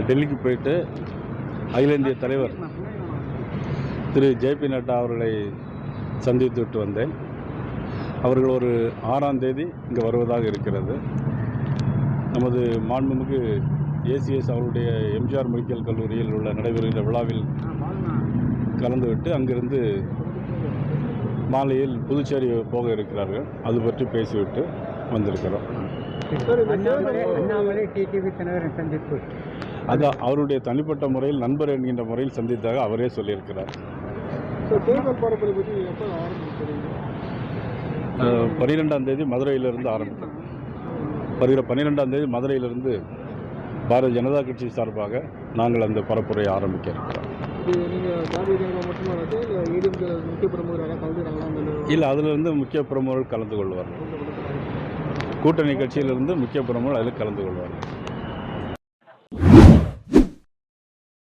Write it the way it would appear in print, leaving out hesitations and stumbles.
டெல்லிக்கு போயிட்டு அகில இந்திய தலைவர் திரு ஜே.பி. நட்டா அவர்களை சந்தித்து விட்டு வந்தேன். அவர்கள் ஒரு 6ஆம் தேதி இங்கே வருவதாக இருக்கிறது. நமது மாண்புமிகு ஏசிஎஸ் அவருடைய எம்ஜிஆர் மெடிக்கல் கல்லூரியில் உள்ள நடைபெறுகின்ற விழாவில் கலந்துவிட்டு அங்கிருந்து மாலையில் புதுச்சேரி போக இருக்கிறார்கள். அது பற்றி பேசிவிட்டு வந்திருக்கிறோம். அது அவருடைய தனிப்பட்ட முறையில் நண்பர் என்கின்ற முறையில் சந்தித்தாக அவரே சொல்லியிருக்கிறார். 12ஆம் தேதி மதுரையிலிருந்து ஆரம்பித்தோம். வருகிற 12ஆம் தேதி மதுரையிலிருந்து பாரதிய ஜனதா கட்சி சார்பாக நாங்கள் அந்த பரப்புரையை ஆரம்பிக்க இருக்கிறோம். இல்லை, அதிலிருந்து முக்கிய பிரமுகர்கள் கலந்து கொள்வார்கள். கூட்டணி கட்சியிலிருந்து முக்கிய பிரமுகர்கள் அதில் கலந்து கொள்வார்கள்.